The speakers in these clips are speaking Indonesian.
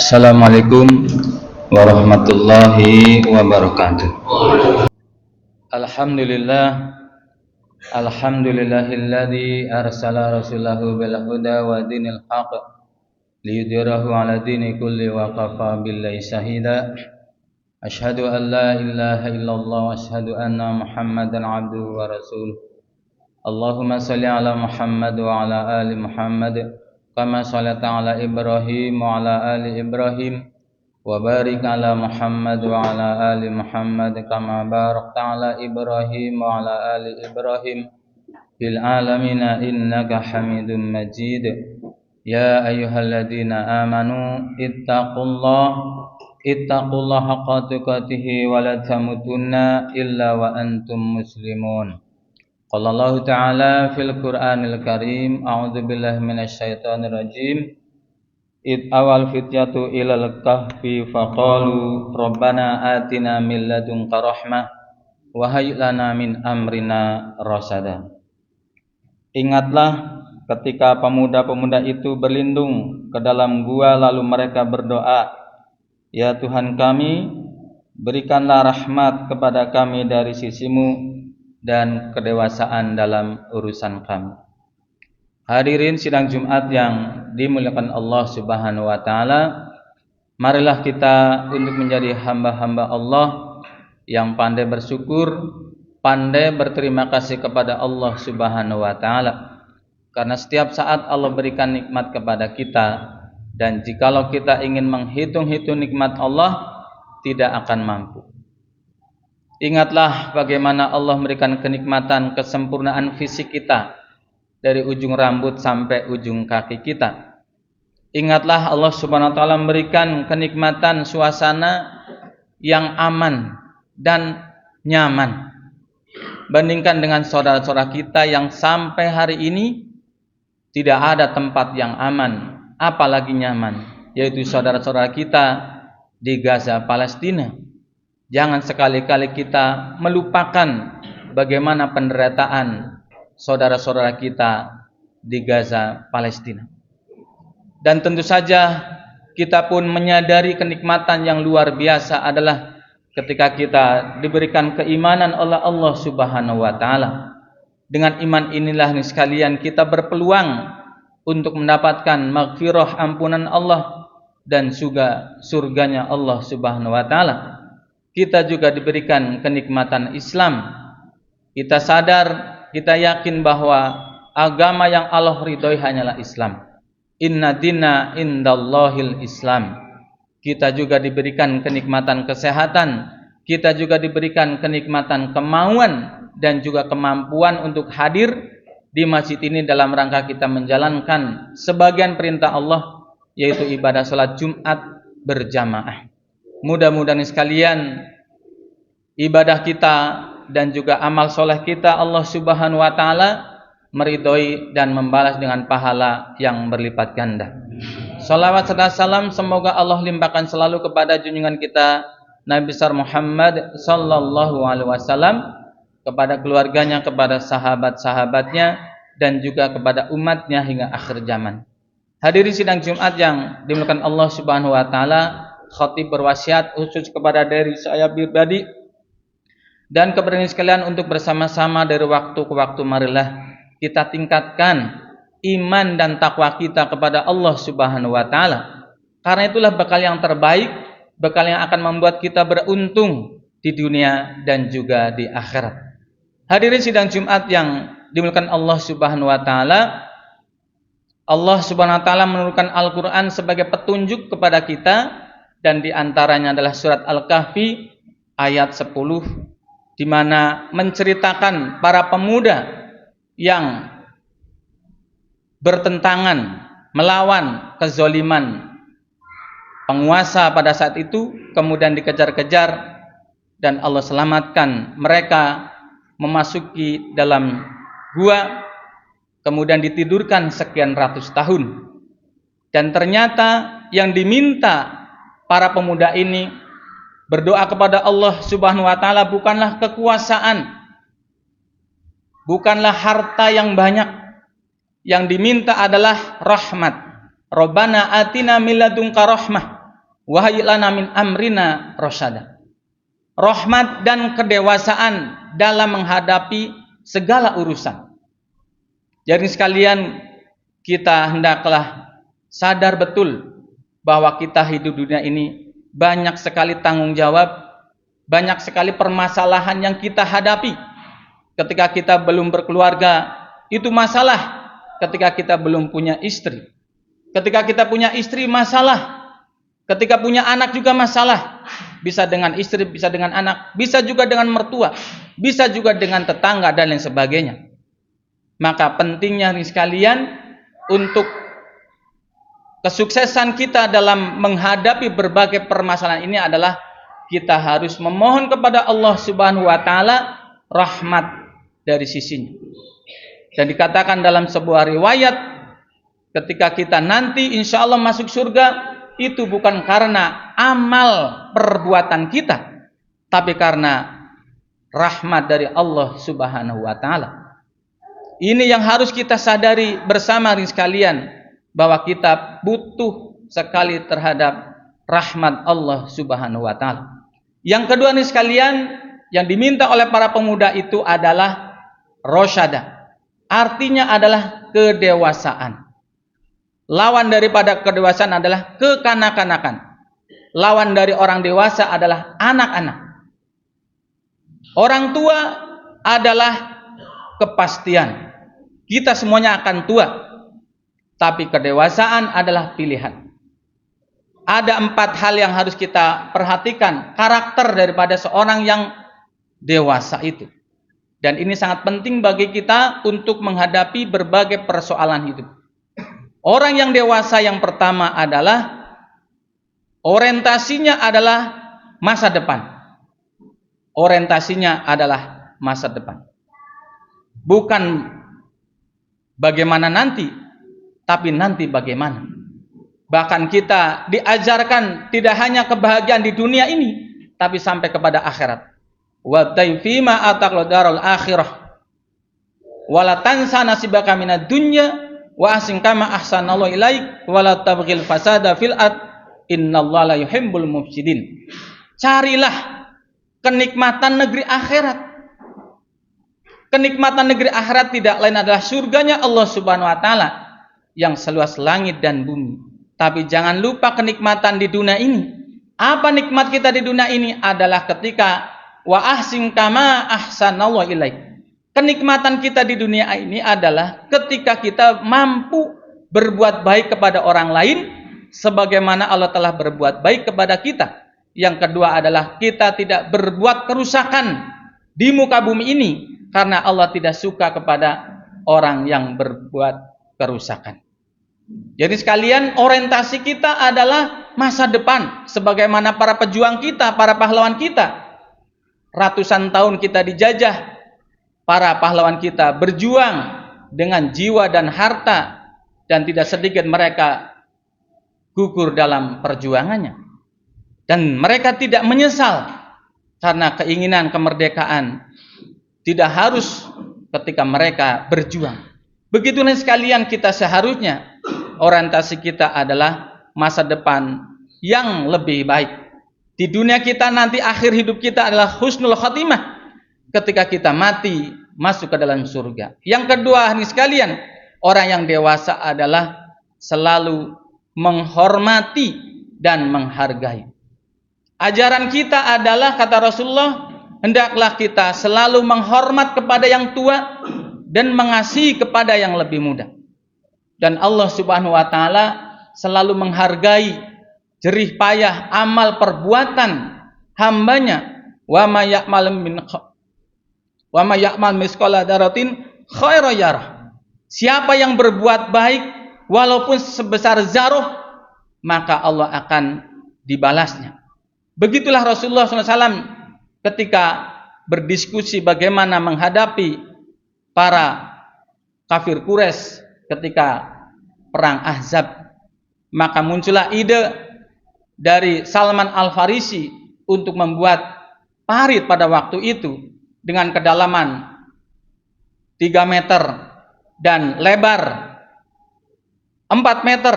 Assalamualaikum warahmatullahi wabarakatuh. Alhamdulillah, alhamdulillahilladzi arsala rasulahu bil huda wa dinil haqq liyudhhirahu 'ala dini kulli wa kafa billahi shahida. Asyhadu an la ilaha illallah wa asyhadu anna Muhammadan 'abduhu wa rasuluh. Allahumma shalli 'ala Muhammad wa 'ala ali Muhammad kama shalaita 'ala Ibrahim wa 'ala ali Ibrahim wa barik 'ala Muhammad wa 'ala ali Muhammad kama barakta 'ala Ibrahim wa 'ala ali Ibrahim fil 'alamin innaka Hamidum Majid. Ya ayyuhalladzina amanu ittaqullaha haqqa tuqatih wa la tamutunna illa wa antum muslimun. Qala Allah Ta'ala fil Qur'anil Karim, a'udzu billahi minasyaitonir rajim. Awal fityatu ilal kahfi faqalu rabbana atina min ladunka rahmah wa hayyi lana min amrina rasada. Ingatlah ketika pemuda-pemuda itu berlindung ke dalam gua lalu mereka berdoa, ya Tuhan kami, berikanlah rahmat kepada kami dari sisimu dan kedewasaan dalam urusan kami. Hadirin sidang Jumat yang dimuliakan Allah Subhanahu wa taala, marilah kita untuk menjadi hamba-hamba Allah yang pandai bersyukur, pandai berterima kasih kepada Allah Subhanahu wa taala. Karena setiap saat Allah berikan nikmat kepada kita, dan jikalau kita ingin menghitung-hitung nikmat Allah, tidak akan mampu. Ingatlah bagaimana Allah memberikan kenikmatan kesempurnaan fisik kita dari ujung rambut sampai ujung kaki kita. Ingatlah Allah Subhanahu wa taala memberikan kenikmatan suasana yang aman dan nyaman. Bandingkan dengan saudara-saudara kita yang sampai hari ini tidak ada tempat yang aman, apalagi nyaman, yaitu saudara-saudara kita di Gaza, Palestina. Jangan sekali-kali kita melupakan bagaimana penderitaan saudara-saudara kita di Gaza, Palestina. Dan tentu saja kita pun menyadari kenikmatan yang luar biasa adalah ketika kita diberikan keimanan oleh Allah Subhanahu wa taala. Dengan iman inilah nih sekalian kita berpeluang untuk mendapatkan maghfirah ampunan Allah dan juga surganya Allah Subhanahu wa taala. Kita juga diberikan kenikmatan Islam. Kita sadar, kita yakin bahwa agama yang Allah ridhoi hanyalah Islam. Inna dina indallahil Islam. Kita juga diberikan kenikmatan kesehatan. Kita juga diberikan kenikmatan kemauan dan juga kemampuan untuk hadir di masjid ini dalam rangka kita menjalankan sebagian perintah Allah, yaitu ibadah salat Jumat berjamaah. Mudah-mudahan sekalian ibadah kita dan juga amal soleh kita Allah Subhanahu wa taala meridhoi dan membalas dengan pahala yang berlipat ganda. Salawat serta salam semoga Allah limpahkan selalu kepada junjungan kita Nabi besar Muhammad sallallahu alaihi wasallam, kepada keluarganya, kepada sahabat-sahabatnya, dan juga kepada umatnya hingga akhir zaman. Hadirin sidang Jumat yang dimuliakan Allah Subhanahu wa taala, khatib berwasiat khusus kepada diri saya pribadi dan kepada sekalian untuk bersama-sama dari waktu ke waktu marilah kita tingkatkan iman dan takwa kita kepada Allah Subhanahu wa taala. Karena itulah bekal yang terbaik, bekal yang akan membuat kita beruntung di dunia dan juga di akhirat. Hadirin sidang Jumat yang dimuliakan Allah Subhanahu wa taala, Allah Subhanahu wa taala menurunkan Al-Qur'an sebagai petunjuk kepada kita, dan di antaranya adalah surat Al-Kahfi ayat 10 di mana menceritakan para pemuda yang bertentangan melawan kezaliman penguasa pada saat itu, kemudian dikejar-kejar dan Allah selamatkan mereka, memasuki dalam gua, kemudian ditidurkan sekian ratus tahun. Dan ternyata yang diminta para pemuda ini berdoa kepada Allah Subhanahu wa taala bukanlah kekuasaan, bukanlah harta yang banyak. Yang diminta adalah rahmat. Rabbana atina min ladunka rahmah wa hayyi lana min amrina rasyada. Rahmat dan kedewasaan dalam menghadapi segala urusan. Jadi sekalian, kita hendaklah sadar betul bahwa kita hidup dunia ini banyak sekali tanggung jawab, banyak sekali permasalahan yang kita hadapi. Ketika kita belum berkeluarga, itu masalah. Ketika kita belum punya istri, ketika kita punya istri, masalah. Ketika punya anak juga masalah. Bisa dengan istri, bisa dengan anak, bisa juga dengan mertua, bisa juga dengan tetangga dan lain sebagainya. Maka pentingnya nih sekalian, untuk kesuksesan kita dalam menghadapi berbagai permasalahan ini adalah kita harus memohon kepada Allah Subhanahu wa taala rahmat dari sisinya. Dan dikatakan dalam sebuah riwayat, ketika kita nanti insya Allah masuk surga, itu bukan karena amal perbuatan kita, tapi karena rahmat dari Allah Subhanahu wa taala. Ini yang harus kita sadari bersama sekalian, bahwa kita butuh sekali terhadap rahmat Allah Subhanahu wa taala. Yang kedua nih sekalian, yang diminta oleh para pemuda itu adalah rosyada. Artinya adalah kedewasaan. Lawan daripada kedewasaan adalah kekanak-kanakan. Lawan dari orang dewasa adalah anak-anak. Orang tua adalah kepastian. Kita semuanya akan tua. Tapi kedewasaan adalah pilihan. Ada 4 hal yang harus kita perhatikan karakter daripada seorang yang dewasa itu. Dan ini sangat penting bagi kita untuk menghadapi berbagai persoalan hidup. Orang yang dewasa yang pertama adalah orientasinya adalah masa depan. Orientasinya adalah masa depan. Bukan bagaimana nanti, tapi nanti bagaimana. Bahkan kita diajarkan tidak hanya kebahagiaan di dunia ini, tapi sampai kepada akhirat. Wa taifima ataqladarul akhirah. Wala tansa nasibaka minad dunya wa ahsin kama ahsanallahu ilaik wa la tabghil fasada fil ard innallaha la yuhibbul mufsidin. Carilah kenikmatan negeri akhirat. Kenikmatan negeri akhirat tidak lain adalah surganya Allah Subhanahu wa taala yang seluas langit dan bumi. Tapi jangan lupa kenikmatan di dunia ini. Apa nikmat kita di dunia ini adalah ketika wa ahsin kama ahsanallahu ilaik. Kenikmatan kita di dunia ini adalah ketika kita mampu berbuat baik kepada orang lain sebagaimana Allah telah berbuat baik kepada kita. Yang kedua adalah kita tidak berbuat kerusakan di muka bumi ini karena Allah tidak suka kepada orang yang berbuat kerusakan. Jadi sekalian, orientasi kita adalah masa depan sebagaimana para pejuang kita, para pahlawan kita. Ratusan tahun kita dijajah, para pahlawan kita berjuang dengan jiwa dan harta, dan tidak sedikit mereka gugur dalam perjuangannya. Dan mereka tidak menyesal karena keinginan kemerdekaan tidak harus ketika mereka berjuang. Begitulah sekalian, kita seharusnya orientasi kita adalah masa depan yang lebih baik. Di dunia kita nanti akhir hidup kita adalah husnul khatimah. Ketika kita mati masuk ke dalam surga. Yang kedua nih sekalian, orang yang dewasa adalah selalu menghormati dan menghargai. Ajaran kita adalah, kata Rasulullah, hendaklah kita selalu menghormat kepada yang tua dan mengasihi kepada yang lebih muda. Dan Allah Subhanahu wa taala selalu menghargai jerih payah amal perbuatan hambanya. Wa may ya'mal misqala dzarratin khairan yarah. Siapa yang berbuat baik walaupun sebesar zarah, maka Allah akan dibalasnya. Begitulah Rasulullah SAW ketika berdiskusi bagaimana menghadapi para kafir Quraisy ketika perang Ahzab, maka muncullah ide dari Salman Al-Farisi untuk membuat parit pada waktu itu dengan kedalaman 3 meter dan lebar 4 meter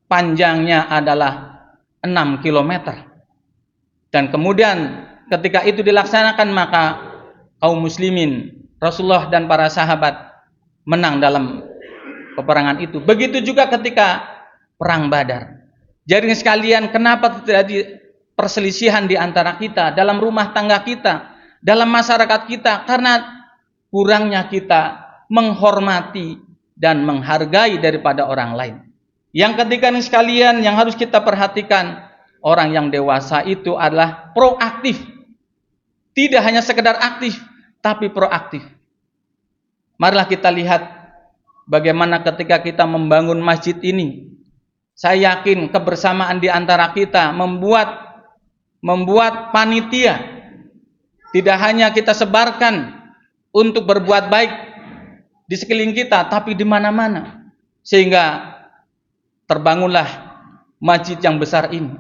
panjangnya adalah 6 kilometer. Dan kemudian ketika itu dilaksanakan, maka kaum muslimin, Rasulullah dan para sahabat menang dalam peperangan itu. Begitu juga ketika perang Badar. Jadi sekalian, kenapa terjadi perselisihan di antara kita, dalam rumah tangga kita, dalam masyarakat kita? Karena kurangnya kita menghormati dan menghargai daripada orang lain. Yang ketiga sekalian, yang harus kita perhatikan, orang yang dewasa itu adalah proaktif. Tidak hanya sekedar aktif, tapi proaktif. Marilah kita lihat bagaimana ketika kita membangun masjid ini. Saya yakin kebersamaan di antara kita membuat panitia. Tidak hanya kita sebarkan untuk berbuat baik di sekeliling kita, tapi di mana-mana. Sehingga terbangunlah masjid yang besar ini.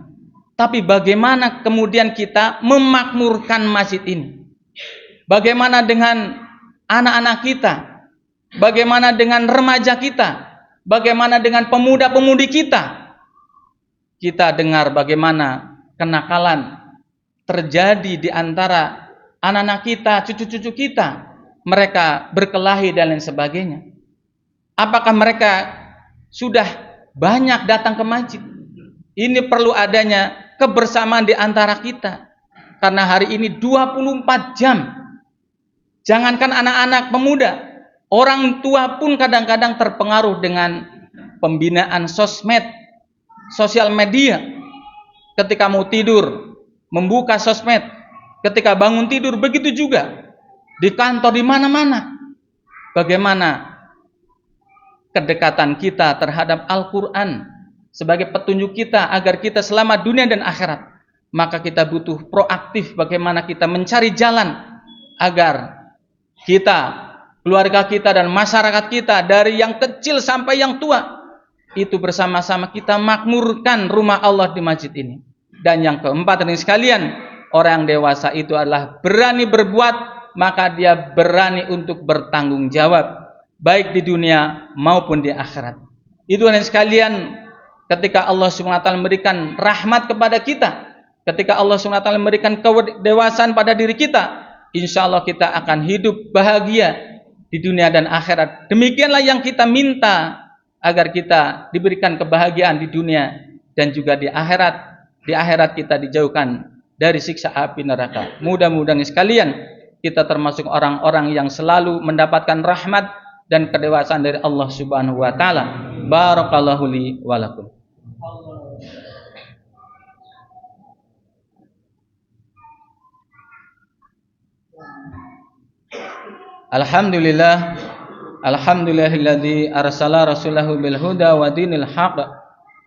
Tapi bagaimana kemudian kita memakmurkan masjid ini? Bagaimana dengan anak-anak kita? Bagaimana dengan remaja kita? Bagaimana dengan pemuda-pemudi kita? Kita dengar bagaimana kenakalan terjadi di antara anak-anak kita, cucu-cucu kita. Mereka berkelahi dan lain sebagainya. Apakah mereka sudah banyak datang ke masjid? Ini perlu adanya kebersamaan di antara kita. Karena hari ini 24 jam. Jangankan anak-anak pemuda, orang tua pun kadang-kadang terpengaruh dengan pembinaan sosmed, sosial media. Ketika mau tidur, membuka sosmed. Ketika bangun tidur, begitu juga. Di kantor, di mana-mana. Bagaimana kedekatan kita terhadap Al-Quran sebagai petunjuk kita agar kita selamat dunia dan akhirat. Maka kita butuh proaktif bagaimana kita mencari jalan agar kita, keluarga kita dan masyarakat kita, dari yang kecil sampai yang tua, itu bersama-sama kita makmurkan rumah Allah di masjid ini. Dan yang keempat ini sekalian, orang yang dewasa itu adalah berani berbuat, maka dia berani untuk bertanggung jawab, baik di dunia maupun di akhirat. Itu ini sekalian, ketika Allah SWT memberikan rahmat kepada kita, ketika Allah SWT memberikan kedewasaan pada diri kita, insya Allah kita akan hidup bahagia di dunia dan akhirat. Demikianlah yang kita minta, agar kita diberikan kebahagiaan di dunia dan juga di akhirat. Di akhirat kita dijauhkan dari siksa api neraka. Mudah-mudahan sekalian kita termasuk orang-orang yang selalu mendapatkan rahmat dan kedewasaan dari Allah Subhanahu wa taala. Barakallahu li wa lakum. Alhamdulillahilladzi arsala rasulahu bil huda wa dinil haqq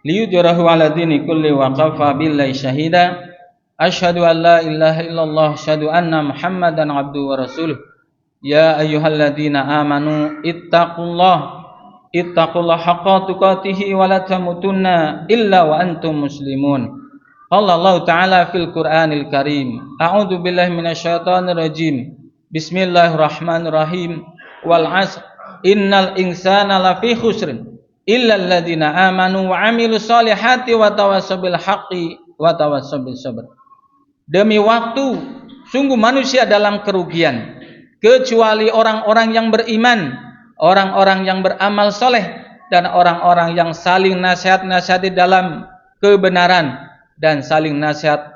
liyudhhirahu 'ala dini kulli wa kafa billahi syahida. Asyhadu an la ilaha illallah, asyhadu anna Muhammadan abduhu wa rasuluh. Ya ayyuhalladzina amanu ittaqullaha haqqa tuqatih wa la tamutunna illa wa antum muslimun. Allah Ta'ala fil Qur'anil Karim. A'udzu billahi minasyaitonir rajim. Bismillahirrahmanirrahim. Wal 'asr innal insana lafi khusrin illa alladziina amanu wa 'amilus solihati wa tawassaw bil haqqi wa tawassaw bis sabr. Demi waktu, sungguh manusia dalam kerugian, kecuali orang-orang yang beriman, orang-orang yang beramal soleh, dan orang-orang yang saling nasihat-nasihati dalam kebenaran dan saling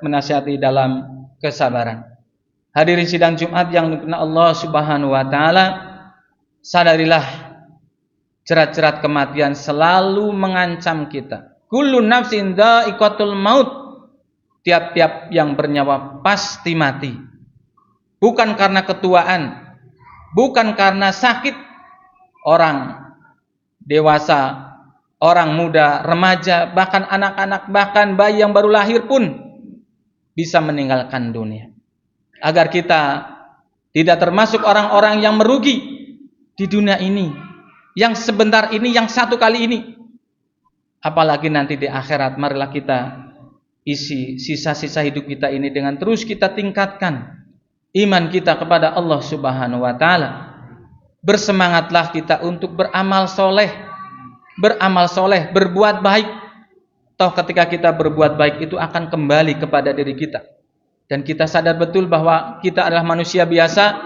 menasihati dalam kesabaran. Hadirin sidang Jumat yang dimuliakan Allah Subhanahu wa taala, sadarilah jerat-jerat kematian selalu mengancam kita. Kullu nafsin dha'iqatul maut. Tiap-tiap yang bernyawa pasti mati. Bukan karena ketuaan, bukan karena sakit. Orang dewasa, orang muda, remaja, bahkan anak-anak, bahkan bayi yang baru lahir pun bisa meninggalkan dunia. Agar kita tidak termasuk orang-orang yang merugi di dunia ini, yang sebentar ini, yang satu kali ini. Apalagi nanti di akhirat. Marilah kita isi sisa-sisa hidup kita ini dengan terus kita tingkatkan iman kita kepada Allah Subhanahu wa taala. Bersemangatlah kita untuk beramal soleh, berbuat baik, Toh ketika kita berbuat baik itu akan kembali kepada diri kita. Dan kita sadar betul bahwa kita adalah manusia biasa,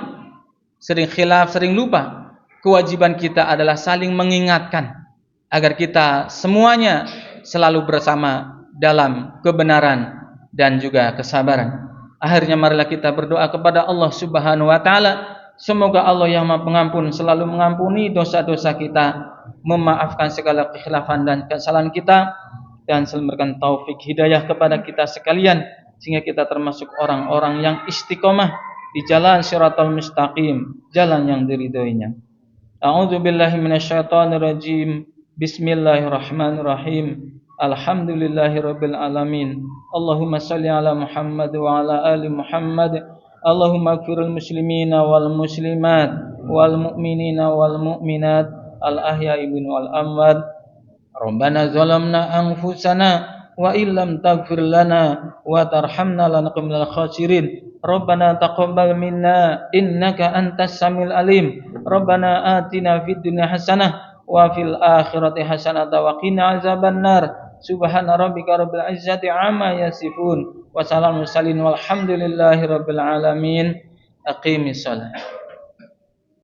sering khilaf, sering lupa. Kewajiban kita adalah saling mengingatkan agar kita semuanya selalu bersama dalam kebenaran dan juga kesabaran. Akhirnya marilah kita berdoa kepada Allah Subhanahu wa taala, semoga Allah yang Maha Pengampun selalu mengampuni dosa-dosa kita, memaafkan segala kekhilafan dan kesalahan kita, dan selalu memberikan taufik hidayah kepada kita sekalian sehingga kita termasuk orang-orang yang istiqomah di jalan Shiratal Mustaqim, jalan yang diridhoinya. A'udzu billahi minasyaitonir rajim. Bismillahirrahmanirrahim. Alhamdulillahirabbil alamin. Allahumma shalli ala Muhammad wa ala ali Muhammad. Allahumma ighfiril muslimina wal muslimat wal mu'minina wal mu'minat al ahya'i wal amwat. Rabbana zalamna anfusana wa illam taghfir lana wa tarhamna lanakunanna minal khasirin. Rabbana taqabbal minna innaka antas samiul alim. Rabbana atina fid dunya hasanah wa fil akhirati hasanah wa qina azabannar. Subhana rabbika rabbil izzati amma yasifun wa salamun mursalin walhamdulillahi rabbil alamin. Aqimis shalah.